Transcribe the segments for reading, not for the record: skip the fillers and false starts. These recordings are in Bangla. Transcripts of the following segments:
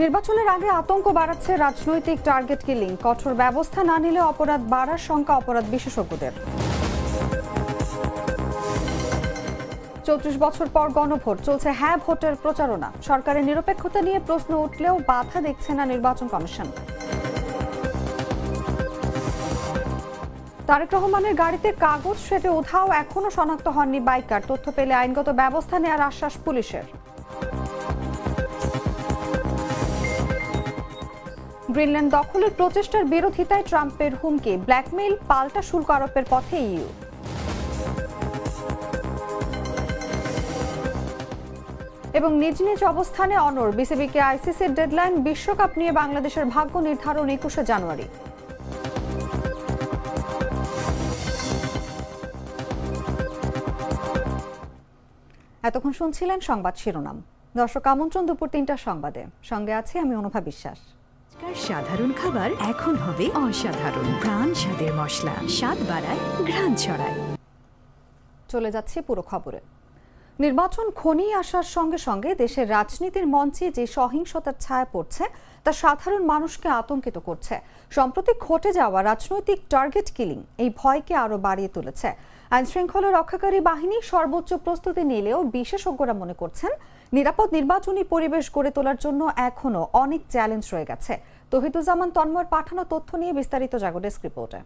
নির্বাচনের আগে আতঙ্ক বাড়াচ্ছে রাজনৈতিক টার্গেট কিলিং। কঠোর ব্যবস্থা না নিলে অপরাধ বাড়ার শঙ্কা অপরাধ বিশেষজ্ঞদের। 34 বছর পর গণভোট, চলছে হ্যাঁ ভোটের প্রচারণা। সরকারের নিরপেক্ষতা নিয়ে প্রশ্ন উঠলেও বাধা দেখছে না নির্বাচন কমিশন। তারেক রহমানের গাড়িতে কাগজ সেটে উধাও, এখনো শনাক্ত হননি বাইকার। তথ্য পেলে আইনগত ব্যবস্থা নেওয়ার আশ্বাস পুলিশের। গ্রিনল্যান্ড দখলের প্রচেষ্টার বিরোধিতায় ট্রাম্পের হুমকি। ব্ল্যাকমেইল, পাল্টা শুল্ক আরোপের পথে ইইউ। এবং নিজ নিজ অবস্থানে অনড় বিসিবিকে আইসিসির ডেডলাইন। বিশ্বকাপ নিয়ে বাংলাদেশের ভাগ্য নির্ধারণ 21শে জানুয়ারি। এতক্ষণ শুনছিলেন সংবাদ শিরোনাম। দর্শক, আমন্ত্রণ দুপুর 3টার সংবাদে। সঙ্গে আছি আমি অনুভা বিশ্বাস। সাধারণ খাবার এখন হবে অসাধারণ। প্রাণ স্বাদের মশলা, স্বাদ বাড়ায়, ঘ্রাণ ছড়ায়। চলে যাচ্ছে পুরো খবরে। নির্বাচন ঘনিয়ে আসার সঙ্গে সঙ্গে দেশের রাজনীতির মঞ্চে যে সহিংসতার ছায়া পড়ছে তা সাধারণ মানুষকে আতঙ্কিত করছে। সম্প্রতি ঘটে যাওয়া রাজনৈতিক টার্গেট কিলিং এই ভয়কে আরো বাড়িয়ে তুলেছে। আইনশৃঙ্খলা রক্ষাকারী বাহিনী সর্বোচ্চ প্রস্তুতি নিলেও বিশেষজ্ঞরা মনে করছেন নিরাপদ নির্বাচনী পরিবেশ গড়ে তোলার জন্য এখনো অনেক চ্যালেঞ্জ রয়ে গেছে। তৌহিদুজ্জামান তন্ময়ের পাঠানো তথ্য নিয়ে বিস্তারিত জাগো ডেস্ক রিপোর্টে।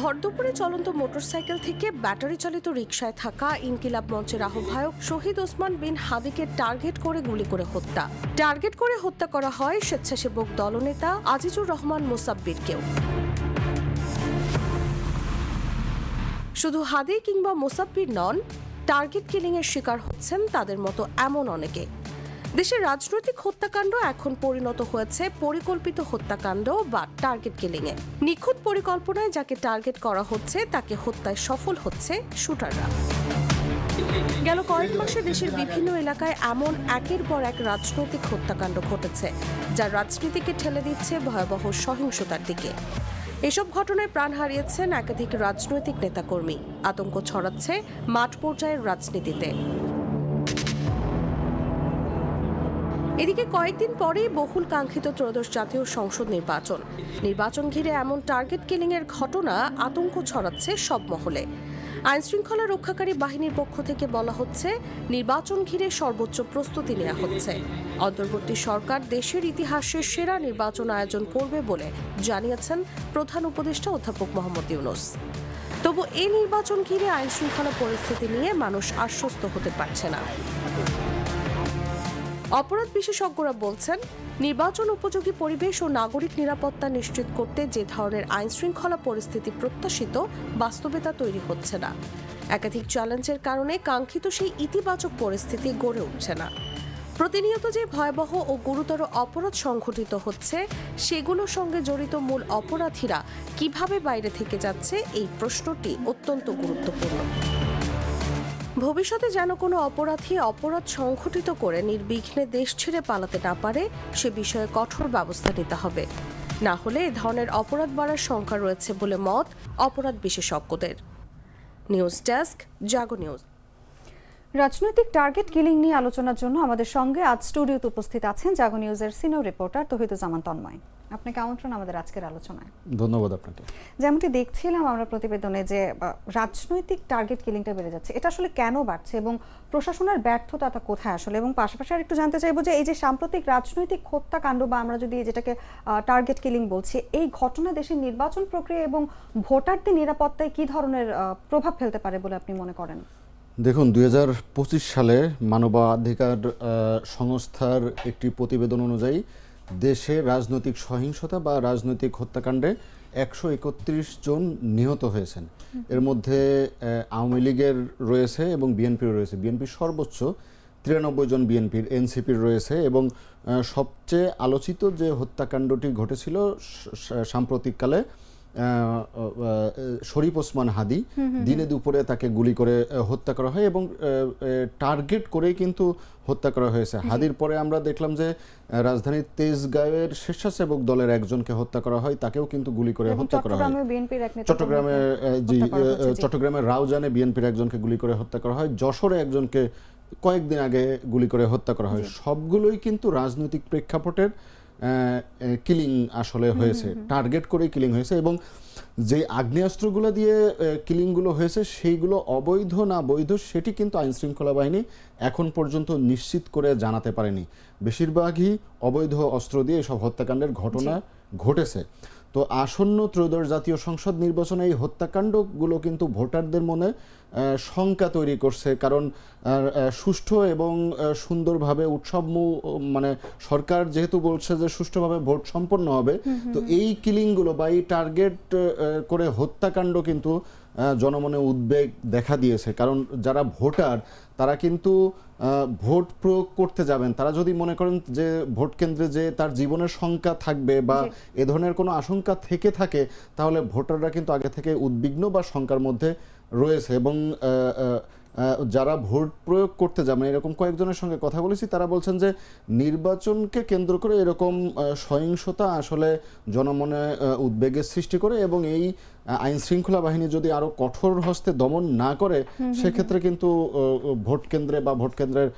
ভরদুপুরে চলন্ত মোটরসাইকেল থেকে ব্যাটারি চালিত রিকশায় থাকা ইনকিলাব মঞ্চের আহ্বায়ক শহীদ ওসমান বিন হাদিকে টার্গেট করে গুলি করে হত্যা করা হয় স্বেচ্ছাসেবক দলনেতা আজিজুর রহমান মোসাব্বিরকেও। শুধু হাদি কিংবা মোসাব্বির নন, টার্গেট কিলিং এর শিকার হচ্ছেন তাদের মতো এমন অনেকে। দেশের রাজনৈতিক হত্যাকাণ্ড এখন পরিণত হয়েছে পরিকল্পিত হত্যাকাণ্ড বা টার্গেট কিলিং এ। নিখুঁত পরিকল্পনায় যাকে টার্গেট করা হচ্ছে তাকে হত্যায় সফল হচ্ছে শুটাররা। গেল কয়েক মাসে দেশের বিভিন্ন এলাকায় এমন একের পর এক রাজনৈতিক হত্যাকাণ্ড ঘটেছে যা রাজনীতিকে ঠেলে দিচ্ছে ভয়াবহ সহিংসতার দিকে। এসব ঘটনায় প্রাণ হারিয়েছেন একাধিক রাজনৈতিক নেতাকর্মী। আতঙ্ক ছড়াচ্ছে মাঠ পর্যায়ের রাজনীতিতে। এদিকে কয়েকদিন পরেই বহুল কাঙ্ক্ষিত ত্রয়োদশ জাতীয় সংসদ নির্বাচন ঘিরে এমন টার্গেট কিলিং এর ঘটনা আতঙ্ক ছড়াচ্ছে সব মহলে। আইনশৃঙ্খলা রক্ষাকারী বাহিনীর পক্ষ থেকে বলা হচ্ছে নির্বাচন ঘিরে সর্বোচ্চ প্রস্তুতি নেওয়া হচ্ছে। অন্তর্বর্তী সরকার দেশের ইতিহাসে সেরা নির্বাচন আয়োজন করবে বলে জানিয়েছেন প্রধান উপদেষ্টা অধ্যাপক মোহাম্মদ ইউনূস। তবু এই নির্বাচন ঘিরে আইনশৃঙ্খলা পরিস্থিতি নিয়ে মানুষ আশ্বস্ত হতে পারছে না। অপরাধ বিশেষজ্ঞরা বলছেন নির্বাচন উপযোগী পরিবেশ ও নাগরিক নিরাপত্তা নিশ্চিত করতে যে ধরনের আইনশৃঙ্খলা পরিস্থিতি প্রত্যাশিত বাস্তবে তা তৈরি হচ্ছে না। একাধিক চ্যালেঞ্জের কারণে কাঙ্ক্ষিত সেই ইতিবাচক পরিস্থিতি গড়ে উঠছে না। প্রতিনিয়ত যে ভয়াবহ ও গুরুতর অপরাধ সংঘটিত হচ্ছে সেগুলোর সঙ্গে জড়িত মূল অপরাধীরা কিভাবে বাইরে থেকে যাচ্ছে, এই প্রশ্নটি অত্যন্ত গুরুত্বপূর্ণ। ভবিষ্যতে যেন কোনো অপরাধী অপরাধ সংঘটিত করে নির্বিঘ্নে দেশ ছেড়ে পালাতে না পারে সে বিষয়ে কঠোর ব্যবস্থা নিতে হবে। না হলে এ ধরনের অপরাধ বাড়ার শঙ্কা রয়েছে বলে মত অপরাধ বিশেষজ্ঞদের। নিউজ ডেস্ক, জাগো নিউজ। রাজনৈতিক টার্গেট কিলিং নিয়ে আলোচনার জন্য আমাদের সঙ্গে আজ স্টুডিওতে উপস্থিত আছেন জাগো নিউজের সিনিয়র রিপোর্টার তৌহিদুজ্জামান তন্ময়। আপনাকে আমন্ত্রণ আমাদের আজকের আলোচনায়। ধন্যবাদ আপনাকে। যেমনটি দেখছিলাম আমরা প্রতিবেদনে যে রাজনৈতিক টার্গেট কিলিংটা বেড়ে যাচ্ছে, এটা আসলে কেন বাড়ছে এবং প্রশাসনের ব্যর্থতা কোথায় আসলে, এবং পাশাপাশি আর একটু জানতে চাইবো যে এই যে সাম্প্রতিক রাজনৈতিক হত্যাকাণ্ড বা আমরা যদি যেটাকে টার্গেট কিলিং বলছি, এই ঘটনা দেশের নির্বাচন প্রক্রিয়া এবং ভোটারদের নিরাপত্তায় কি ধরনের প্রভাব ফেলতে পারে বলে আপনি মনে করেন? দেখুন, 2025 সালে মানবাধিকার সংস্থার একটি প্রতিবেদন অনুযায়ী দেশে রাজনৈতিক সহিংসতা বা রাজনৈতিক হত্যাকাণ্ডে 131 জন নিহত হয়েছেন। এর মধ্যে আওয়ামী লীগের রয়েছে এবং বিএনপির রয়েছে। বিএনপির সর্বোচ্চ 93 জন বিএনপির, এনসিপির রয়েছে এবং সবচেয়ে আলোচিত যে হত্যাকাণ্ডটি ঘটেছিল সাম্প্রতিককালে শরীফ ওসমান হাদি দিনে দুপুরে তাকে গুলি করে হত্যা করা হয় এবং টার্গেট করেই কিন্তু হত্যা করা হয়েছে। হাদির পরে আমরা দেখলাম যে রাজধানীর তেজগাঁওয়ের স্বেচ্ছাসেবক দলের একজনকে হত্যা করা হয়, তাকেও কিন্তু গুলি করে হত্যা করা হয়। চট্টগ্রামের রাউজানে বিএনপির একজনকে গুলি করে হত্যা করা হয়, যশোরে একজনকে কয়েকদিন আগে গুলি করে হত্যা করা হয়। সবগুলোই কিন্তু রাজনৈতিক প্রেক্ষাপটের কিলিং আসলে হয়েছে, টার্গেট করে কিলিং হয়েছে এবং যে আগ্নেয়াস্ত্রগুলো দিয়ে কিলিংগুলো হয়েছে সেইগুলো অবৈধ না বৈধ সেটি কিন্তু আইন শৃঙ্খলা বাহিনী এখন পর্যন্ত নিশ্চিত করে জানাতে পারেনি। বেশিরভাগই অবৈধ অস্ত্র দিয়ে এসব হত্যাকাণ্ডের ঘটনা ঘটেছে। তো আসন্ন ত্রয়োদশ জাতীয় সংসদ নির্বাচনে এই হত্যাকাণ্ডগুলো কিন্তু ভোটারদের মনে শঙ্কা তৈরি করছে, কারণ সুষ্ঠু এবং সুন্দরভাবে মানে সরকার যেহেতু বলছে যে সুষ্ঠুভাবে ভোট সম্পন্ন হবে, তো এই কিলিংগুলো বা এই টার্গেট করে হত্যাকাণ্ড কিন্তু জনমনে উদ্বেগ দেখা দিয়েছে। কারণ যারা ভোটার তারা কিন্তু ভোট প্রয়োগ করতে যাবেন, তারা যদি মনে করেন যে ভোট কেন্দ্রে যে তার জীবনের শঙ্কা থাকবে বা এ ধরনের কোনো আশঙ্কা থেকে থাকে, তাহলে ভোটাররা কিন্তু আগে থেকে উদ্বিগ্ন বা শঙ্কার মধ্যে রয়েছে। এবং যারা ভোট প্রয়োগ করতে যাবেন, এরকম কয়েকজনের সঙ্গে কথা বলেছি, তারা বলছেন যে নির্বাচনকে কেন্দ্র করে এরকম সহিংসতা আসলে জনমনে উদ্বেগের সৃষ্টি করে এবং এই আইন শৃঙ্খলা বাহিনী যদি আরো কঠোর হস্তে দমন না করে সেক্ষেত্রে কিন্তু ভোট কেন্দ্রে বা ভোট কেন্দ্রের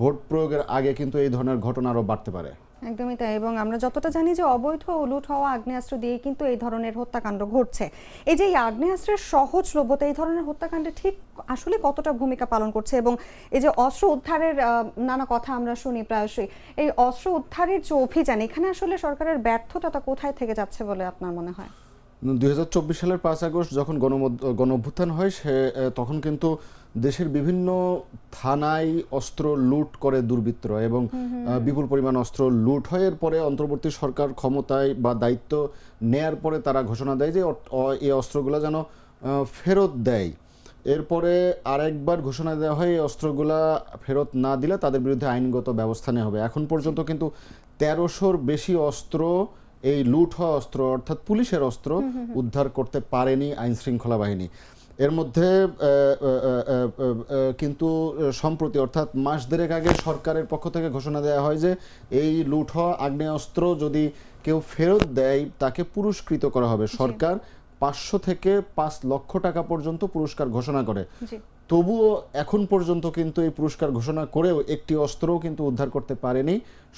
ভোট প্রয়োগের আগে কিন্তু এই ধরনের ঘটনা আরো বাড়তে পারে। একদমই তাই। এবং আমরা যতটা জানি যে অবৈধ ও লুট হওয়া আগ্নেয়াস্ত্র দিয়ে কিন্তু এই ধরনের হত্যাকাণ্ড ঘটছে। এই যে এই আগ্নেয়াস্ত্রের সহজলভ্যতা এই ধরনের হত্যাকাণ্ডে ঠিক আসলে কতটা ভূমিকা পালন করছে, এবং এই যে অস্ত্র উদ্ধারের নানা কথা আমরা শুনি প্রায়শই, এই অস্ত্র উদ্ধারের যে অভিযান এখানে আসলে সরকারের ব্যর্থতা কোথায় থেকে যাচ্ছে বলে আপনার মনে হয়? 2024 সালের 5 আগস্ট যখন গণ অভ্যুত্থান হয় তখন কিন্তু দেশের বিভিন্ন থানায় অস্ত্র লুট করে দুর্বৃত্তরা এবং বিপুল পরিমাণ অস্ত্র লুট হয়। এরপরে অন্তর্বর্তী সরকার ক্ষমতায় বা দায়িত্ব নেয়ার পরে তারা ঘোষণা দেয় যে এই অস্ত্রগুলো যেন ফেরত দেয়। এরপরে আরেকবার ঘোষণা দেওয়া হয় এই অস্ত্রগুলা ফেরত না দিলে তাদের বিরুদ্ধে আইনগত ব্যবস্থা নেওয়া হবে। এখন পর্যন্ত কিন্তু 1300-র বেশি অস্ত্র, এই লুট হওয়া অস্ত্র অর্থাৎ পুলিশের অস্ত্র উদ্ধার করতে পারেনি আইন শৃঙ্খলা বাহিনী। এর মধ্যে কিন্তু সম্প্রতি অর্থাৎ মাস দেড়েক আগে সরকারের পক্ষ থেকে ঘোষণা দেওয়া হয় যে এই লুট হওয়া আগ্নেয়াস্ত্র যদি কেউ ফেরত দেয় তাকে পুরস্কৃত করা হবে। সরকার 500 থেকে 5 লক্ষ টাকা পর্যন্ত পুরস্কার ঘোষণা করে। তবুও এখন পর্যন্ত কিন্তু এই পুরস্কার ঘোষণা করেও একটি অস্ত্রও কিন্তু উদ্ধার করতে পারেনি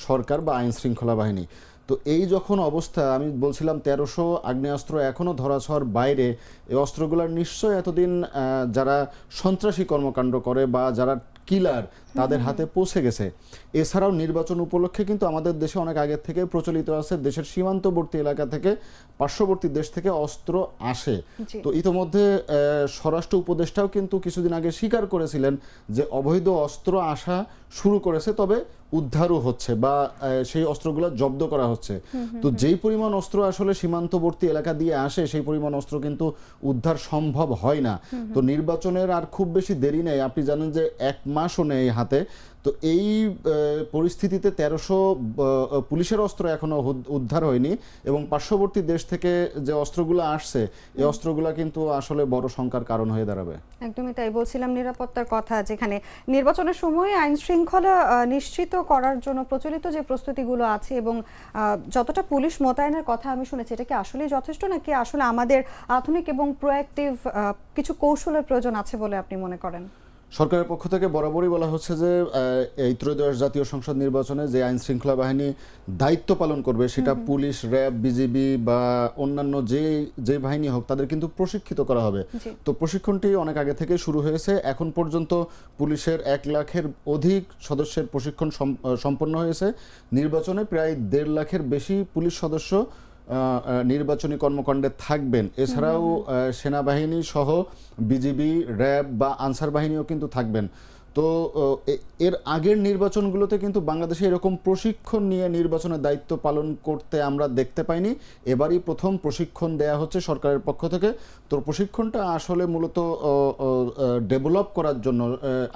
সরকার বা আইন শৃঙ্খলা বাহিনী। তো এই যখন অবস্থা, আমি বলছিলাম 1300 আগ্নেয়াস্ত্র এখনও ধরাছোঁয়ার বাইরে, এই অস্ত্রগুলোর নিশ্চয় এতদিন যারা সন্ত্রাসী কর্মকাণ্ড করে বা যারা কিলার তাদের হাতে পৌঁছে গেছে। এছাড়াও নির্বাচন উপলক্ষে কিন্তু আমাদের দেশে অনেক আগের থেকে প্রচলিত আছে দেশের সীমান্তবর্তী এলাকা থেকে, পার্শ্ববর্তী দেশ থেকে অস্ত্র আসে। তো ইতোমধ্যে স্বরাষ্ট্র উপদেষ্টাও কিন্তু কিছুদিন আগে স্বীকার করেছিলেন যে অবৈধ অস্ত্র আসা শুরু করেছে, তবে উদ্ধারও হচ্ছে বা সেই অস্ত্রগুলো জব্দ করা হচ্ছে। তো যেই পরিমাণ অস্ত্র আসলে সীমান্তবর্তী এলাকা দিয়ে আসে সেই পরিমাণ অস্ত্র কিন্তু উদ্ধার সম্ভব হয় না। তো নির্বাচনের আর খুব বেশি দেরি নেই, আপনি জানেন যে 1 মাসও নেই হাতে। তো এই পরিস্থিতিতে 1300 পুলিশের অস্ত্র এখনো উদ্ধার হয়নি এবং পার্শ্ববর্তী দেশ থেকে যে অস্ত্রগুলো আসছে এই অস্ত্রগুলো কিন্তু আসলে বড় শঙ্কার কারণ হয়ে দাঁড়াবে। একদমই তাই। বলছিলাম নিরাপত্তার কথা, যেখানে নির্বাচনের সময় আইন শৃঙ্খলা নিশ্চিত করার জন্য প্রচলিত যে প্রস্তুতিগুলো আছে এবং যতটা পুলিশ মোতায়েনের কথা আমি শুনেছি, এটা কি আসলে যথেষ্ট নাকি আসলে আমাদের আধুনিক এবং প্রোঅ্যাক্টিভ কিছু কৌশলের প্রয়োজন আছে বলে আপনি মনে করেন? সরকারের পক্ষ থেকে বরাবরই বলা হচ্ছে যে এই ত্রয়োদশ জাতীয় সংসদ নির্বাচনে যে আইন শৃঙ্খলা বাহিনী দায়িত্ব পালন করবে সেটা পুলিশ, র্যাব, বিজিবি বা অন্যান্য যে বাহিনী হোক তাদের কিন্তু প্রশিক্ষিত করা হবে। তো প্রশিক্ষণটি অনেক আগে থেকে শুরু হয়েছে। এখন পর্যন্ত পুলিশের 1 লাখের অধিক সদস্যের প্রশিক্ষণ সম্পন্ন হয়েছে। নির্বাচনে প্রায় 1.5 লাখের বেশি পুলিশ সদস্য নির্বাচনী কর্মকাণ্ডে থাকবেন। এছাড়াও সেনাবাহিনী সহ বিজিবি, র্যাব বা আনসার বাহিনীও কিন্তু থাকবেন। তো এর আগের নির্বাচনগুলোতে কিন্তু বাংলাদেশে এরকম প্রশিক্ষণ নিয়ে নির্বাচনের দায়িত্ব পালন করতে আমরা দেখতে পাইনি। এবারই প্রথম প্রশিক্ষণ দেয়া হচ্ছে সরকারের পক্ষ থেকে। তো প্রশিক্ষণটা আসলে মূলত ডেভেলপ করার জন্য,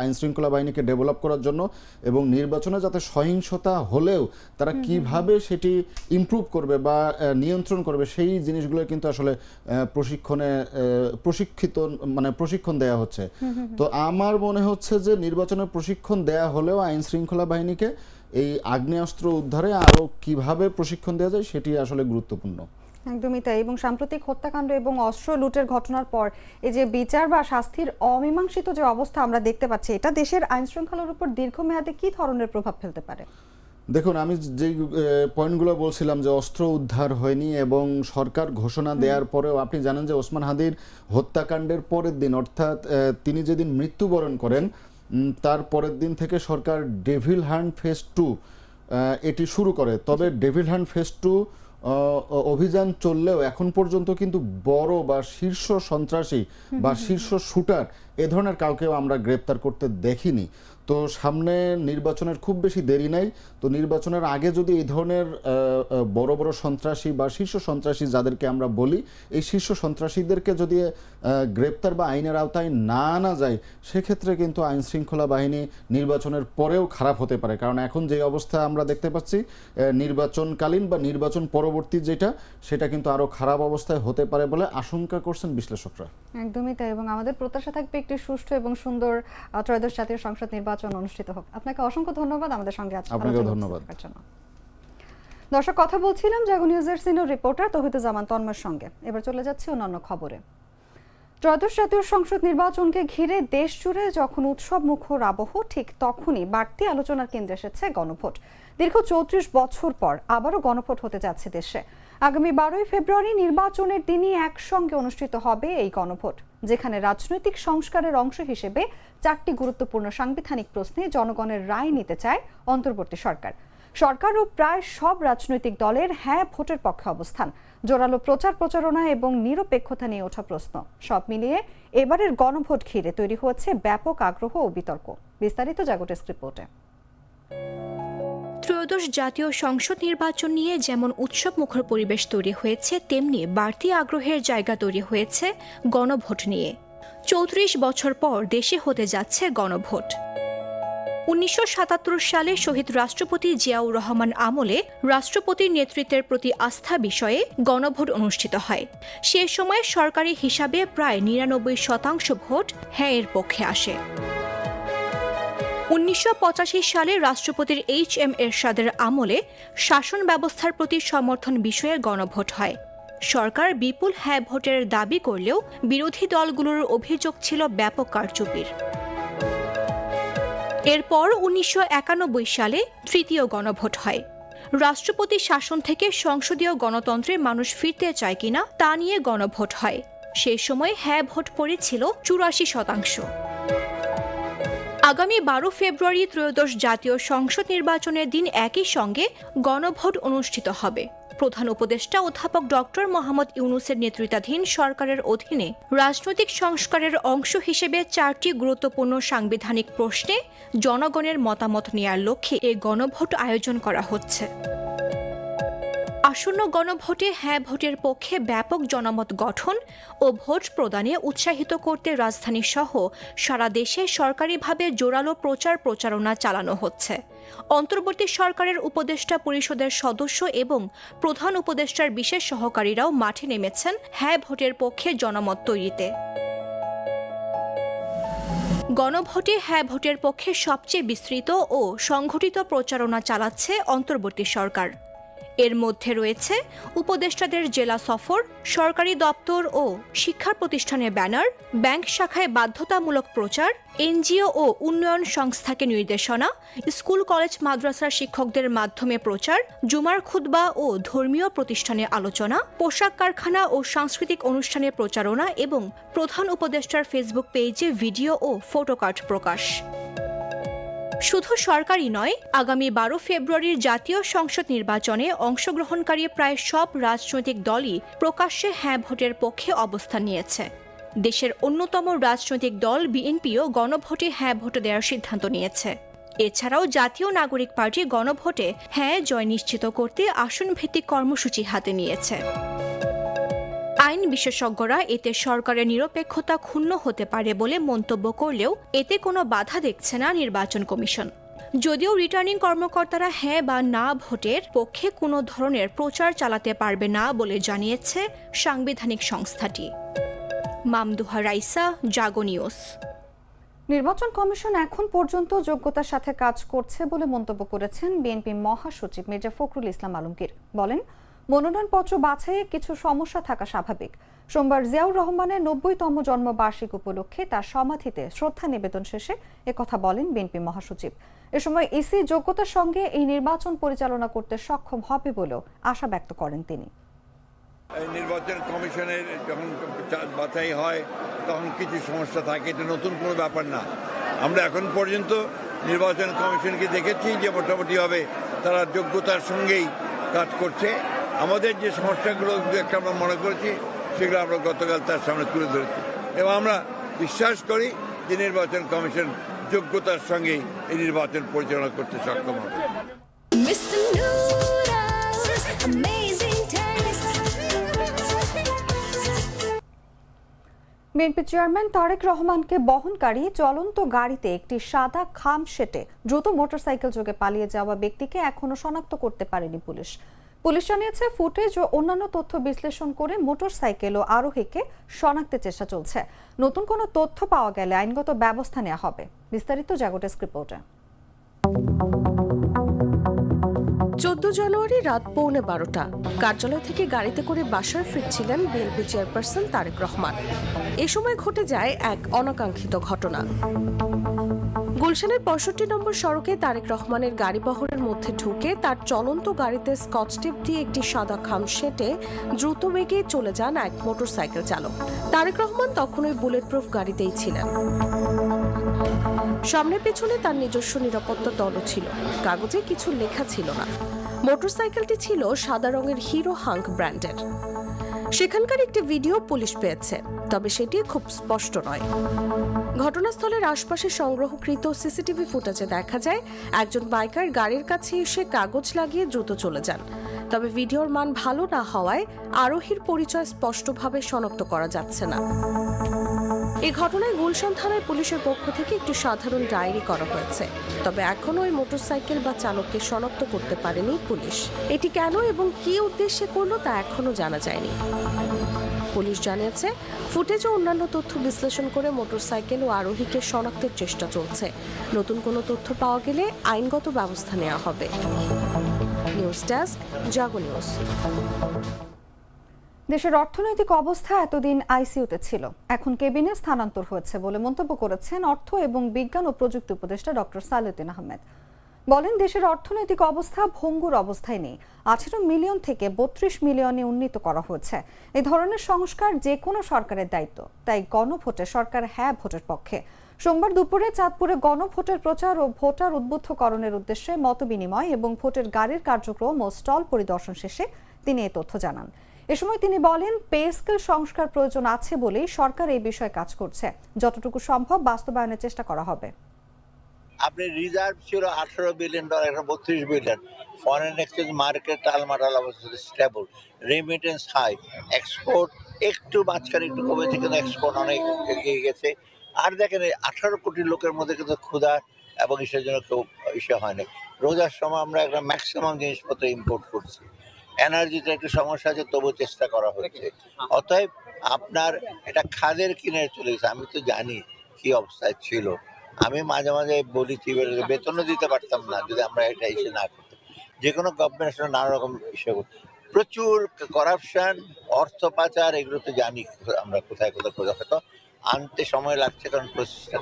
আইন শৃঙ্খলা বাহিনীকে ডেভেলপ করার জন্য, এবং নির্বাচনে যাতে সহিংসতা হলেও তারা কিভাবে সেটি ইমপ্রুভ করবে বা নিয়ন্ত্রণ করবে সেই জিনিসগুলো কিন্তু আসলে প্রশিক্ষণ দেয়া হচ্ছে। তো আমার মনে হচ্ছে যে নির্বাচনের প্রশিক্ষণ দেয়া হলেও আইন শৃঙ্খলা বাহিনীকে এই আগ্নেয়াস্ত্র উদ্ধারে আরো কিভাবে প্রশিক্ষণ দেওয়া যায় সেটি আসলে গুরুত্বপূর্ণ। একদমই তাই। এবং সাম্প্রতিক হত্যাকাণ্ড এবং অস্ত্র লুটের ঘটনার পর এই যে বিচার বা শাস্তির অমীমাংসিত যে অবস্থা আমরা দেখতে পাচ্ছি, এটা দেশের আইন শৃঙ্খলার উপর দীর্ঘমেয়াদে কি ধরনের প্রভাব ফেলতে পারে? দেখুন, আমি যে পয়েন্টগুলো বলছিলাম যে অস্ত্র উদ্ধার হয়নি এবং সরকার ঘোষণা দেওয়ার পরেও আপনি জানেন যে ওসমান হাদির হত্যাকাণ্ডের পরের দিন, অর্থাৎ তিনি যেদিন মৃত্যুবরণ করেন তার পরের দিন থেকে সরকার ডেভিল হান্ট ফেজ 2 এটি শুরু করে। তবে ডেভিল হান্ট ফেজ 2 অভিযান চললেও এখন পর্যন্ত কিন্তু বড় বা শীর্ষ সন্ত্রাসী বা শীর্ষ শুটার এ ধরনের কাউকেও আমরা গ্রেপ্তার করতে দেখিনি। তো সামনে নির্বাচনের খুব বেশি দেরি নাই। তো নির্বাচনের আগে যদি এই ধরনের বড় বড় সন্ত্রাসী বা শীর্ষ সন্ত্রাসী যাদেরকে আমরা বলি, এই শীর্ষ সন্ত্রাসীদেরকে যদি গ্রেপ্তার বা আইনের আওতায় না আনা যায়, সেক্ষেত্রে কিন্তু আইন শৃঙ্খলা বাহিনী নির্বাচনের পরেও খারাপ হতে পারে। কারণ এখন যে অবস্থা আমরা দেখতে পাচ্ছি, নির্বাচনকালীন বা নির্বাচন পরবর্তী সেটা কিন্তু আরো খারাপ অবস্থায় হতে পারে বলে আশঙ্কা করছেন বিশ্লেষকরা। একদমই তাই। এবং আমাদের প্রত্যাশা থাকবে একটি সুষ্ঠু এবং সুন্দর ত্রয়োদশ জাতীয় সংসদ নির্বাচন অনুষ্ঠিত হোক। আপনাকে অসংখ্য ধন্যবাদ আমাদের সঙ্গে আজকে ধন্যবাদ। দর্শক, কথা বলছিলাম জাগো নিউজের সিনিয়র রিপোর্টার তৌহিদুজ্জামান তন্ময়ের সঙ্গে। এবার চলে যাচ্ছি অন্যান্য খবরে। ত্রয়োদশ জাতীয় সংসদ নির্বাচনকে ঘিরে দেশ জুড়ে যখন উৎসব মুখর আবহ, ঠিক তখনই বাড়তি আলোচনার কেন্দ্রে এসেছে গণভোট। দীর্ঘ 34 বছর পর আবারও গণভোট হতে যাচ্ছে দেশে। আগামী 12ই ফেব্রুয়ারি নির্বাচনের দিনই একসঙ্গে অনুষ্ঠিত হবে এই গণভোট, যেখানে রাজনৈতিক সংস্কারের অংশ হিসেবে 4টি গুরুত্বপূর্ণ সাংবিধানিক প্রশ্নে জনগণের রায় নিতে চায় অন্তর্বর্তী সরকার। সরকার ও প্রায় সব রাজনৈতিক দলের হ্যাঁ ভোটের পক্ষে অবস্থান, জোরালো প্রচারণা এবং নিরপেক্ষতা নিয়ে ওঠা প্রশ্ন, সব মিলিয়ে এবারের গণভোট ঘিরে তৈরি হয়েছে ব্যাপক আগ্রহ ও বিতর্ক। বিস্তারিত জাগো ডেস্ক রিপোর্টে। ত্রয়োদশ জাতীয় সংসদ নির্বাচন নিয়ে যেমন উৎসবমুখর পরিবেশ তৈরি হয়েছে, তেমনি বাড়তি আগ্রহের জায়গা তৈরি হয়েছে গণভোট নিয়ে। 34 বছর পর দেশে হতে যাচ্ছে গণভোট। 1977 সালে শহীদ রাষ্ট্রপতি জিয়াউর রহমান আমলে রাষ্ট্রপতির নেতৃত্বের প্রতি আস্থা বিষয়ে গণভোট অনুষ্ঠিত হয়। সে সময় সরকারি হিসাবে প্রায় 99% ভোট হ্যাঁ এর পক্ষে আসে। 1985 সালে রাষ্ট্রপতির HM এরশাদের আমলে শাসন ব্যবস্থার প্রতি সমর্থন বিষয়ে গণভোট হয়। সরকার বিপুল হ্যাঁ ভোটের দাবি করলেও বিরোধী দলগুলোর অভিযোগ ছিল ব্যাপক কারচুপির। এরপর 1991 সালে তৃতীয় গণভোট হয়। রাষ্ট্রপতি শাসন থেকে সংসদীয় গণতন্ত্রে মানুষ ফিরতে চায় কিনা তা নিয়ে গণভোট হয়। সেই সময় হ্যাঁ ভোট পড়েছিল 84%। আগামী 12 ফেব্রুয়ারি ত্রয়োদশ জাতীয় সংসদ নির্বাচনের দিন একই সঙ্গে গণভোট অনুষ্ঠিত হবে। প্রধান উপদেষ্টা অধ্যাপক ডক্টর মোহাম্মদ ইউনূসের নেতৃত্বাধীন সরকারের অধীনে রাজনৈতিক সংস্কারের অংশ হিসেবে 4টি গুরুত্বপূর্ণ সাংবিধানিক প্রশ্নে জনগণের মতামত নেওয়ার লক্ষ্যে এই গণভোট আয়োজন করা হচ্ছে। আসন্ন গণভোটে হ্যাঁ ভোটের পক্ষে ব্যাপক জনমত গঠন ও ভোট প্রদানে উৎসাহিত করতে রাজধানী সহ সারা দেশে সরকারিভাবে জোরালো প্রচারণা চালানো হচ্ছে। অন্তর্বর্তী সরকারের উপদেষ্টা পরিষদের সদস্য এবং প্রধান উপদেষ্টার বিশেষ সহকারীরাও মাঠে নেমেছেন হ্যাঁ ভোটের পক্ষে জনমত তৈরিতে। গণভোটে হ্যাঁ ভোটের পক্ষে সবচেয়ে বিস্তৃত ও সংগঠিত প্রচারণা চালাচ্ছে অন্তর্বর্তী সরকার। এর মধ্যে রয়েছে উপদেষ্টাদের জেলা সফর, সরকারি দপ্তর ও শিক্ষা প্রতিষ্ঠানের ব্যানার, ব্যাংক শাখায় বাধ্যতামূলক প্রচার, এনজিও ও উন্নয়ন সংস্থাকে নির্দেশনা, স্কুল কলেজ মাদ্রাসার শিক্ষকদের মাধ্যমে প্রচার, জুমার খুতবা ও ধর্মীয় প্রতিষ্ঠানে আলোচনা, পোশাক কারখানা ও সাংস্কৃতিক অনুষ্ঠানে প্রচারণা এবং প্রধান উপদেষ্টার ফেসবুক পেজে ভিডিও ও ফটোকার্ড প্রকাশ। শুধু সরকারই নয়, আগামী 12 ফেব্রুয়ারির জাতীয় সংসদ নির্বাচনে অংশগ্রহণকারী প্রায় সব রাজনৈতিক দলই প্রকাশ্যে হ্যাঁ ভোটের পক্ষে অবস্থান নিয়েছে। দেশের অন্যতম রাজনৈতিক দল বিএনপিও গণভোটে হ্যাঁ ভোট দেওয়ার সিদ্ধান্ত নিয়েছে। এছাড়াও জাতীয় নাগরিক পার্টি গণভোটে হ্যাঁ জয় নিশ্চিত করতে আসনভিত্তিক কর্মসূচি হাতে নিয়েছে। আইন বিশেষজ্ঞরা এতে সরকারের নিরপেক্ষতা ক্ষুণ্ণ হতে পারে বলে মন্তব্য করলেও এতে কোনো বাধা দেখছে না নির্বাচন কমিশন। যদিও রিটার্নিং কর্মকর্তারা হ্যাঁ বা না ভোটের পক্ষে কোনো ধরনের প্রচার চালাতে পারবে না বলে জানিয়েছে সাংবিধানিক সংস্থাটি। মামদুহা রাইসা, জাগো নিউজ। নির্বাচন কমিশন এখন পর্যন্ত যোগ্যতার সাথে কাজ করছে বলে মন্তব্য করেছেন বিএনপি মহাসচিব মির্জা ফখরুল ইসলাম আলমগীর। বলেন, মনোনয়নপত্র বাছাইয়ে কিছু সমস্যা থাকা স্বাভাবিক। সোমবার জিয়াউর রহমানের ৯০তম জন্মবার্ষিকী উপলক্ষে তার সমাধিতে শ্রদ্ধা নিবেদন শেষে একথা বলেন বিএনপি মহাসচিব। এ সময় ইসি যোগ্যতার সঙ্গে এই নির্বাচন পরিচালনা করতে সক্ষম হবে বলেও আশা ব্যক্ত করেন তিনি। নির্বাচন কমিশনের যখন বাছাই হয় তখন কিছু সমস্যা থাকে, এটা নতুন কোনো ব্যাপার না। আমরা এখন পর্যন্ত নির্বাচন কমিশনকে দেখেছি যে মোটামুটিভাবে তারা যোগ্যতার সঙ্গেই কাজ করছে। আমাদের যে সমস্যাগুলো একটা আমরা মনে করেছি সেগুলো আমরা গতকাল তার সামনে তুলে ধরেছি এবং আমরা বিশ্বাস করি যে নির্বাচন কমিশন যোগ্যতার সঙ্গেই এই নির্বাচন পরিচালনা করতে সক্ষম হবে। বিএনপি চেয়ারম্যান তারেক রহমানকে বহনকারী চলন্ত গাড়িতে একটি সাদা খাম সেটে দ্রুত মোটরসাইকেল যোগে পালিয়ে যাওয়া ব্যক্তিকে এখনো শনাক্ত করতে পারেনি পুলিশ। পুলিশ জানিয়েছে, ফুটেজ ও অন্যান্য তথ্য বিশ্লেষণ করে মোটরসাইকেল ও আরোহীকে শনাক্তের চেষ্টা চলছে। নতুন কোনো তথ্য পাওয়া গেলে আইনগত ব্যবস্থা নেওয়া হবে। বিস্তারিত জাগো ডেস্ক রিপোর্টে। 14 জানুয়ারি রাত 11:15 কার্যালয় থেকে গাড়িতে করে বাসায় ফিরছিলেন বিএনপি চেয়ারপারসন তারেক রহমান। এ সময় ঘটে যায় এক অনাকাঙ্ক্ষিত ঘটনা। গুলশানের 65 নম্বর সড়কে তারেক রহমানের গাড়ি বহরের মধ্যে ঢুকে তার চলন্ত গাড়িতে স্কচ টেপ দিয়ে একটি সাদা খাম সেটে দ্রুত বেগে চলে যান এক মোটরসাইকেল চালক। তারেক রহমান তখন ওই বুলেট প্রুফ গাড়িতেই ছিলেন। সামনে পেছনে তার নিজস্ব নিরাপত্তা দলও ছিল। কাগজে কিছু লেখা ছিল না। মোটরসাইকেলটি ছিল সাদা রঙের হিরো হাঙ্ক ব্র্যান্ডের। সেখানকার একটি ভিডিও পুলিশ পেয়েছে, তবে সেটি খুব স্পষ্ট নয়। ঘটনাস্থলের আশপাশে সংগ্রহকৃত সিসিটিভি ফুটেজে দেখা যায় একজন বাইকার গাড়ির কাছে এসে কাগজ লাগিয়ে দ্রুত চলে যান। তবে ভিডিওর মান ভালো না হওয়ায় আরোহীর পরিচয় স্পষ্টভাবে শনাক্ত করা যাচ্ছে না। এই ঘটনায় গুলশান থানায় পুলিশের পক্ষ থেকে একটি সাধারণ ডায়েরি করা হয়েছে। তবে এখনো ওই মোটরসাইকেল বা চালককে শনাক্ত করতে পারেনি পুলিশ। এটি কেন এবং কী উদ্দেশ্যে করলো তা এখনো জানা যায়নি। পুলিশ জানিয়েছে, ফুটেজ ও অন্যান্য তথ্য বিশ্লেষণ করে মোটরসাইকেল ও আরোহীকে শনাক্তের চেষ্টা চলছে। নতুন কোনো তথ্য পাওয়া গেলে আইনগত ব্যবস্থা নেওয়া হবে। নিউজ ডেস্ক, জাগো নিউজ। দেশের অর্থনৈতিক অবস্থা এতদিন আইসিইউতে ছিল, এখন কেবিনে স্থানান্তর হয়েছে বলে মন্তব্য করেছেন অর্থ এবং বিজ্ঞান ও প্রযুক্তি উপদেষ্টা ডক্টর সালেউদ্দিন আহমেদ। বলেন, দেশের অর্থনৈতিক অবস্থা ভঙ্গুর অবস্থায় নেই। 18 মিলিয়ন থেকে 32 মিলিয়নে উন্নীত করা হয়েছে। এই ধরনের সংস্কার যে কোনো সরকারের দায়িত্ব, তাই গণভোটে সরকার হ্যাঁ ভোটের পক্ষে। সোমবার দুপুরে চাঁদপুরে গণভোটের প্রচার ও ভোটার উদ্বুদ্ধকরণের উদ্দেশ্যে মতবিনিময় এবং ভোটের গাড়ির কার্যক্রম ও স্টল পরিদর্শন শেষে তিনি এই তথ্য জানান। এ সময় তিনি বলেন, পে স্কেল সংস্কার প্রয়োজন আছে বলেই সরকার এই বিষয়ে কাজ করছে। যতটুকু সম্ভব বাস্তবায়নের চেষ্টা করা হবে। আপনি রিজার্ভ ছিল $18 বিলিয়ন, এখন 32 বিলিয়ন। ফরেন এক্সচেঞ্জ মার্কেট টালমাটাল অবস্থা, স্টেবল, রেমিটেন্স হাই, এক্সপোর্ট একটু মাঝখানে একটু কমেছে, কিন্তু এক্সপোর্ট অনেক এগিয়ে গেছে। আর দেখেন, 18 কোটি লোকের মধ্যে কিন্তু ক্ষুধা এবং ইসের জন্য কেউ ইসে হয়নি। রোজার সময় আমরা একটা ম্যাক্সিমাম জিনিসপত্র ইম্পোর্ট করছি। এনার্জিতে একটু সমস্যা আছে, তবু চেষ্টা করা হচ্ছে। অতএব আপনার এটা খাদের কিনারে চলে গেছে। আমি তো জানি কি অবস্থায় ছিল। আমি মাঝে মাঝে বলি, বেতনও দিতে পারতাম না যদি আমরা এটা ইস্যু না করতাম। যে কোনো গভর্নমেন্ট আসলে নানা রকম ইস্যু করত, প্রচুর করাপশন, অর্থ পাচার, এগুলো তো জানি আমরা কোথায় কোথায় হয়তো আনতে সময় লাগছে, কারণ প্রসেসটা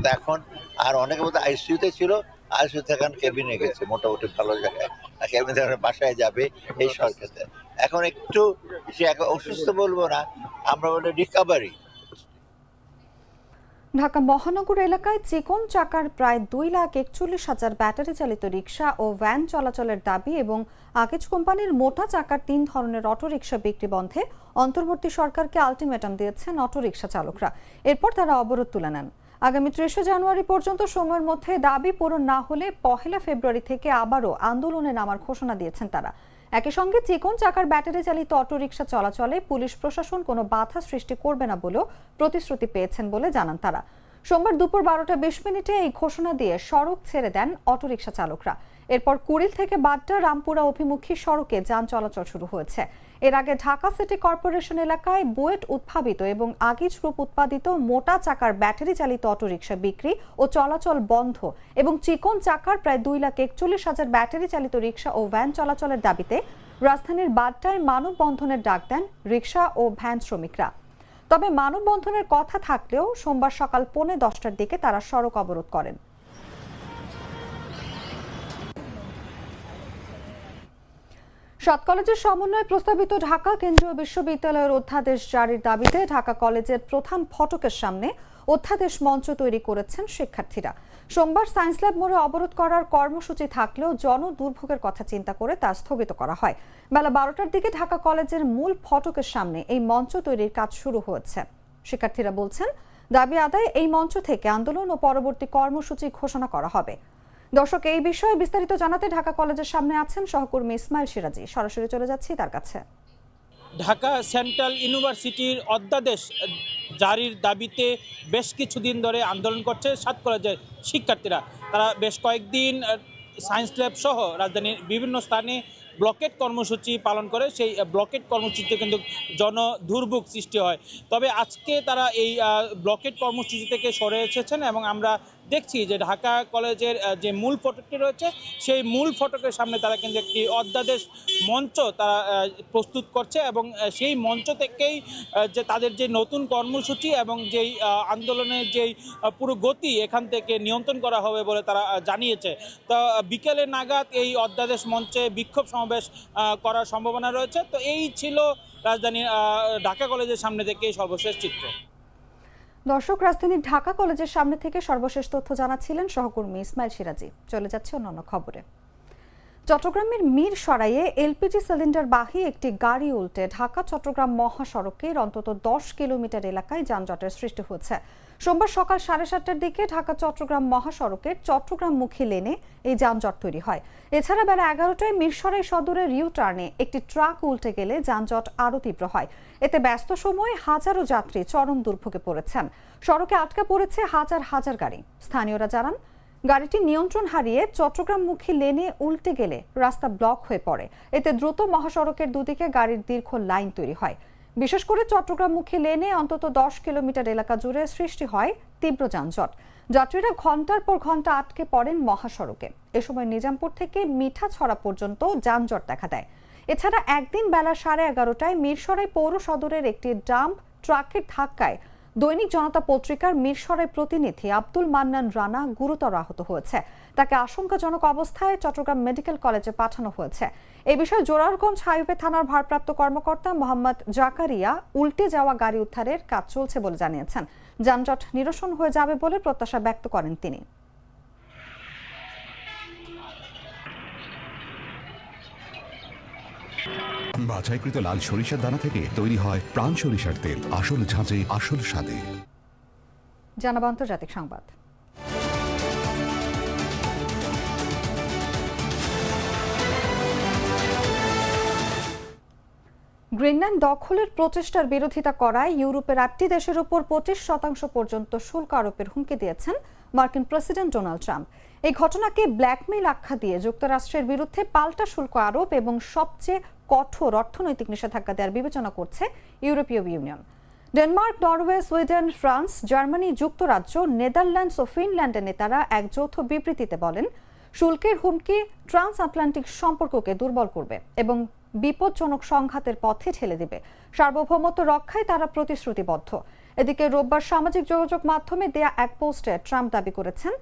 তো এখন। আর অনেকের মধ্যে আইসিইউতে ছিল, আইসিইউ থেকে এখন কেবিনে গেছে, মোটামুটি ভালো জায়গায়। কেবিনে থেকে বাসায় যাবে এই সরকারে। এখন একটু সে অসুস্থ বলবো না, আমরা বলি রিকভারি। ঢাকা মহানগর এলাকায় চিকন চাকার প্রায় 2,41,000 ব্যাটারি চালিত রিকশা ও ভ্যান চলাচলের দাবি এবং আগেজ কোম্পানির মোটা চাকার 3 ধরনের অটোরিকশা বিক্রি বন্ধে অন্তর্বর্তী সরকারকে আলটিমেটাম দিয়েছেন অটোরিকশা চালকরা। এরপর তারা অবরোধ তুলে নেন। আগামী 30 জানুয়ারি পর্যন্ত সময়ের মধ্যে দাবি পূরণ না হলে 1 ফেব্রুয়ারি থেকে আবারও আন্দোলনে নামার ঘোষণা দিয়েছেন তারা। একই সঙ্গে চিকন চাকার ব্যাটারি চালিত অটোরিকশা চলাচলে পুলিশ প্রশাসন কোনো বাধা সৃষ্টি করবে না বলেও প্রতিশ্রুতি পেয়েছেন বলে জানান তারা। সোমবার দুপুর 12টা 20 এই ঘোষণা দিয়ে সড়ক ছেড়ে দেন অটোরিকশা চালকরা। এরপর কুড়িল থেকে বাড্ডা রামপুরা অভিমুখী সড়কে যান চলাচল শুরু হয়েছে। এর আগে ঢাকা সিটি কর্পোরেশন এলাকায় বুয়েট উদ্ভাবিত এবং আগিজ গ্রুপ উৎপাদিত মোটা চাকার ব্যাটারি চালিত অটোরিকশা বিক্রি ও চলাচল বন্ধ এবং চিকন চাকার প্রায় 2,41,000 ব্যাটারি চালিত রিকশা ও ভ্যান চলাচলের দাবিতে রাজধানীর বাড্ডায় মানববন্ধনের ডাক দেন রিকশা ও ভ্যান শ্রমিকরা। তবে মানববন্ধনের কথা থাকলেও সোমবার সকাল 10:45টার দিকে তারা সড়ক অবরোধ করেন। সাত কলেজের সমন্বয়ে প্রস্তাবিত ঢাকা কেন্দ্রীয় বিশ্ববিদ্যালয়ের অধ্যাদেশ জারির দাবিতে ঢাকা কলেজের প্রধান ফটকের সামনে অধ্যাদেশ মঞ্চ তৈরি করেছেন শিক্ষার্থীরা। সোমবার সায়েন্স ল্যাব মোড়ে অবরোধ করার কর্মসূচি থাকলেও জনদুর্ভোগের কথা চিন্তা করে তা স্থগিত করা হয়। বেলা 12টার দিকে ঢাকা কলেজের মূল ফটকের সামনে এই মঞ্চ তৈরির কাজ শুরু হয়েছে। শিক্ষার্থীরা বলছেন, দাবি আদায়ে এই মঞ্চ থেকে আন্দোলন ও পরবর্তী কর্মসূচি ঘোষণা করা হবে। দর্শক, এই বিষয়ে বিস্তারিত জানাতে ঢাকা কলেজের সামনে আছেন সহকর্মী ইসমাইল সিরাজি। সরাসরি চলে যাচ্ছি তার কাছে। ঢাকা সেন্ট্রাল ইউনিভার্সিটির অধ্যাদেশ জারির দাবিতে বেশ কিছুদিন ধরে আন্দোলন করছে সাত কলেজের শিক্ষার্থীরা। তারা বেশ কয়েকদিন সায়েন্স ল্যাব সহ রাজধানীর বিভিন্ন স্থানে ব্লকেট কর্মসূচি পালন করে। সেই ব্লকেট কর্মসূচিতে কিন্তু জনদুর্ভোগ সৃষ্টি হয়। তবে আজকে তারা এই ব্লকেট কর্মসূচি থেকে সরে এসেছেন এবং আমরা দেখছি যে ঢাকা কলেজের যে মূল ফটকটি রয়েছে সেই মূল ফটকের সামনে তারা কিন্তু একটি অধ্যাদেশ মঞ্চ তারা প্রস্তুত করছে এবং সেই মঞ্চ থেকেই যে তাদের যে নতুন কর্মসূচি এবং যেই আন্দোলনের যেই পুরো গতি এখান থেকে নিয়ন্ত্রণ করা হবে বলে তারা জানিয়েছে। তো বিকেলে নাগাদ এই অধ্যাদেশ মঞ্চে বিক্ষোভ সমাবেশ করার সম্ভাবনা রয়েছে। তো এই ছিল রাজধানীর ঢাকা কলেজের সামনে থেকে সর্বশেষ চিত্র। দর্শক, রাজধানীর ঢাকা কলেজের সামনে থেকে সর্বশেষ তথ্য জানাচ্ছিলেন সহকর্মী ইসমাইল সিরাজি। চলে যাচ্ছে অন্যান্য খবরে। চট্টগ্রামের মিরসরাইয়ে এলপিজি সিলিন্ডার বাহী একটি গাড়ি উল্টে ঢাকা চট্টগ্রাম মহাসড়কের অন্তত 10 কিলোমিটার এলাকায় যানজটের সৃষ্টি হয়েছে। সোমবার সকাল 7:30টার দিকে ঢাকা চট্টগ্রাম মহাসড়কের চট্টগ্রামমুখী লেনে এই যানজট তৈরি হয়। এছাড়া বেলা 11টায় মিরসরাই সদরের ইউ টার্নে একটি ট্রাক উল্টে গেলে যানজট আরও তীব্র হয়। এতে ব্যস্ত সময়ে হাজারো যাত্রী চরম দুর্ভোগে পড়েছেন। সড়কে আটকা পড়েছে হাজার হাজার গাড়ি। স্থানীয়রা জানান, গাড়িটি নিয়ন্ত্রণ হারিয়ে চট্টগ্রামমুখী লেনে উল্টে গেলে রাস্তা ব্লক হয়ে পড়ে। এতে দ্রুত মহাসড়কের দুদিকে গাড়ির দীর্ঘ লাইন তৈরি হয়। বিশেষ করে চট্টগ্রামমুখী লেনে অন্তত 10 কিলোমিটার এলাকা জুড়ে সৃষ্টি হয় তীব্র যানজট। যাত্রীরা ঘন্টার পর ঘন্টা আটকে পড়েন মহাসড়কে। এ সময় নিজামপুর থেকে মিঠাছড়া পর্যন্ত যানজট দেখা দেয়। এছাড়া একদিন বেলা 11:30টায় মিরসরাই পৌর সদরের একটি ডাম্প ট্রাকের ধাক্কায় দৈনিক জনতা পত্রিকার মিরসরাই প্রতিনিধি আব্দুল মান্নান রানা গুরুতর আহত হয়েছে। তাকে আশঙ্কাজনক অবস্থায় চট্টগ্রাম মেডিকেল কলেজে পাঠানো হয়েছে। এ বিষয়ে জোরারগঞ্জ হাইওয়ে থানার ভারপ্রাপ্ত কর্মকর্তা মোহাম্মদ জাকারিয়া উল্টে যাওয়া গাড়ি উদ্ধারের কাজ চলছে বলে জানিয়েছেন। যানজট নিরসন হয়ে যাবে বলে প্রত্যাশা ব্যক্ত করেন তিনি। বাছাইকৃত লাল সরিষার দানা থেকে তৈরি হয় প্রাণ সরিষার তেল, আসল ঝাঁঝে আসল স্বাদে। জানাবো আন্তর্জাতিক সংবাদ। গ্রিনল্যান্ড দখলের প্রচেষ্টার বিরোধিতা করায় ইউরোপের 8টি দেশের উপর 25% পর্যন্ত শুল্ক আরোপের হুমকি দিয়েছেন মার্কিন প্রেসিডেন্ট ডোনাল্ড ট্রাম্প। এই ঘটনাকে ব্ল্যাকমেইল আখ্যা দিয়ে যুক্তরাষ্ট্রের বিরুদ্ধে পাল্টা শুল্ক আরোপ এবং সবচেয়ে কঠোর অর্থনৈতিক নিষেধাজ্ঞা দেওয়ার বিবেচনা করছে ইউরোপীয় union. Denmark, Norway, Sweden, France, Germany, যুক্তরাজ্য, নেদারল্যান্ডস ও ফিনল্যান্ডের নেতারা এক যৌথ বিবৃতিতে বলেন, শুল্কের হুমকি ট্রান্স আটলান্টিক সম্পর্ককে দুর্বল করবে এবং বিপজ্জনক সংঘাতের পথে ঠেলে দেবে। সার্বভৌমত্ব রক্ষায় তারা প্রতিশ্রুতিবদ্ধ। এদিকে রোববার সামাজিক যোগাযোগ মাধ্যমে দেয়া এক পোস্টে ট্রাম্প দাবি করেছেন,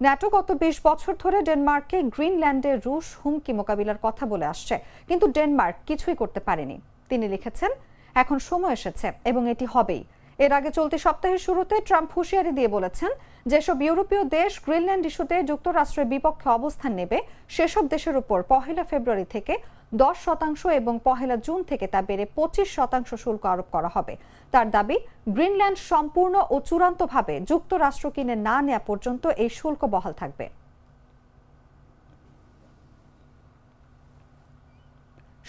ন্যাটো গত 20 বছর ধরে ডেনমার্ককে গ্রিনল্যান্ডে রুশ হুমকি মোকাবিলার কথা বলে আসছে, কিন্তু ডেনমার্ক কিছুই করতে পারেনি। তিনি লিখেছেন, এখন সময় এসেছে এবং এটি হবেই। এর আগে চলতি সপ্তাহের শুরুতে ট্রাম্প হুঁশিয়ারি দিয়ে বলেছেন যেসব ইউরোপীয় দেশ গ্রিনল্যান্ড ইস্যুতে যুক্তরাষ্ট্রের বিপক্ষে অবস্থান নেবে সেসব দেশের উপর 1 ফেব্রুয়ারি থেকে 10% এবং 1 জুন থেকে তা বেড়ে 25% শুল্ক আরোপ করা হবে। তার দাবি, গ্রিনল্যান্ড সম্পূর্ণ ও চূড়ান্তভাবে যুক্তরাষ্ট্র কিনে না নেওয়া পর্যন্ত এই শুল্ক বহাল থাকবে।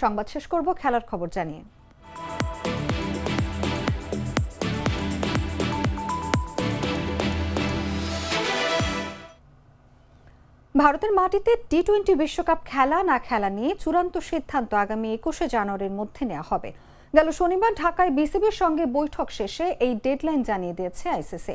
সংবাদ শেষ করব খেলার খবর জানিয়ে। ভারতের মাটিতে টি-20 বিশ্বকাপ খেলা না খেলা নিয়ে চূড়ান্ত সিদ্ধান্ত আগামী 21 জানুয়ারির মধ্যে নেওয়া হবে। গেল শনিবার ঢাকায় বিসিবির সঙ্গে বৈঠক শেষে এই ডেডলাইন জানিয়ে দিয়েছে আইসিসি।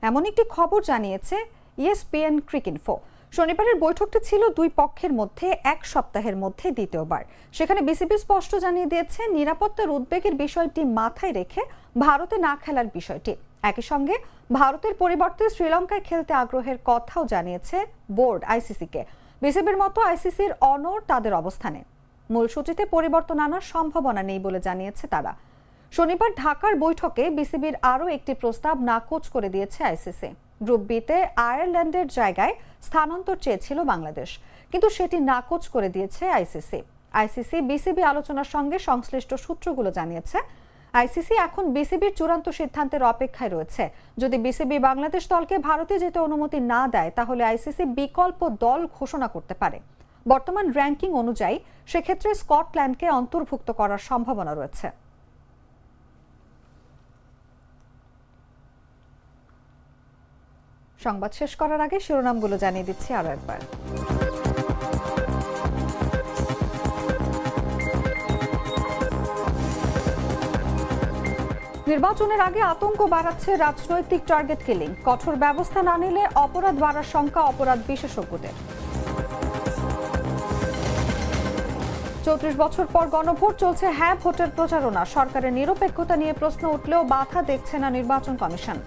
এমন একটি খবর জানিয়েছে ESPN ক্রিকইনফো। শনিবারের বৈঠকটি ছিল দুই পক্ষের মধ্যে এক সপ্তাহের মধ্যে দ্বিতীয়বার। সেখানে বিসিবি স্পষ্ট জানিয়ে দিয়েছে নিরাপত্তার উদ্বেগের বিষয়টি মাথায় রেখে ভারতে না খেলার বিষয়টি। একই সঙ্গে ভারতের পরিবর্তে শ্রীলঙ্কায় খেলতে আগ্রহের কথাও জানিয়েছে বোর্ড আইসিসিকে। বিসিবির মতো আইসিসির অনড় তাদের অবস্থানে। মূল সূচিতে পরিবর্তন আনার সম্ভাবনা নেই বলে জানিয়েছে তারা। শনিবার ঢাকার বৈঠকে বিসিবির আরও একটি প্রস্তাব নাকচ করে দিয়েছে আইসিসি। গ্রুপ বিতে আয়ারল্যান্ডের জায়গায় স্থানান্তর চেয়েছিল বাংলাদেশ, কিন্তু সেটি নাকচ করে দিয়েছে আইসিসি। আইসিসি বিসিবি আলোচনার সঙ্গে সংশ্লিষ্ট সূত্রগুলো জানিয়েছে আইসিসি এখন বিসিবির চূড়ান্ত সিদ্ধান্তের অপেক্ষায় রয়েছে। যদি বিসিবি বাংলাদেশ দলকে ভারতে যেতে অনুমতি না দেয় তাহলে আইসিসি বিকল্প দল ঘোষণা করতে পারে। বর্তমান র্যাঙ্কিং অনুযায়ী সেক্ষেত্রে স্কটল্যান্ডকে অন্তর্ভুক্ত করার সম্ভাবনা রয়েছে। সংবাদ শেষ করার আগে শিরোনামগুলো জানিয়ে দিচ্ছি আরো একবার। নির্বাচনের আগে আতঙ্ক বাড়াচ্ছে রাজনৈতিক টার্গেট কিলিং। কঠোর ব্যবস্থা না নিলে অপরাধ বাড়ার শঙ্কা অপরাধ বিশেষজ্ঞদের। 34 বছর পর গণভোট, চলছে হ্যাঁ ভোটের প্রচারণা। সরকারের নিরপেক্ষতা নিয়ে প্রশ্ন উঠলেও বাধা দেখছে না নির্বাচন কমিশন।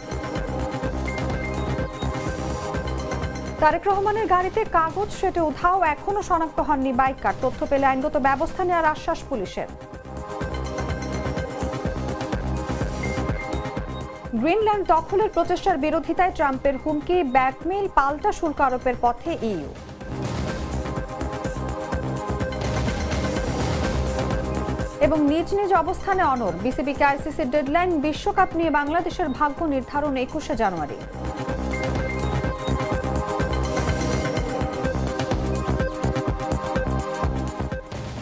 তারেক রহমানের গাড়িতে কাগজ সেটে উধাও, এখনো শনাক্ত হননি বাইকার। তথ্য পেলে আইনগত ব্যবস্থা নেওয়ার আশ্বাস পুলিশের। গ্রিনল্যান্ড দখলের প্রচেষ্টার বিরোধিতায় ট্রাম্পের হুমকি, ব্ল্যাকমেইল, পাল্টা শুল্ক আরোপের পথে ইইউ। এবং নিজ নিজ অবস্থানে অনড় বিসিবিকে আইসিসির ডেডলাইন, বিশ্বকাপ নিয়ে বাংলাদেশের ভাগ্য নির্ধারণ 21 জানুয়ারি।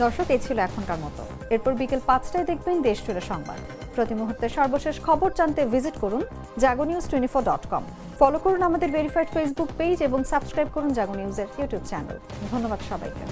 দর্শক, এই ছিল এখনকার মতো। এরপর বিকেল 5টায় দেখবেন দেশ জুড়ে সংবাদ। প্রতি মুহূর্তের সর্বশেষ খবর জানতে ভিজিট করুন jagonews24.com। ফলো করুন আমাদের ভেরিফাইড ফেসবুক পেজ এবং সাবস্ক্রাইব করুন জাগো নিউজের ইউটিউব চ্যানেল। ধন্যবাদ সবাইকে।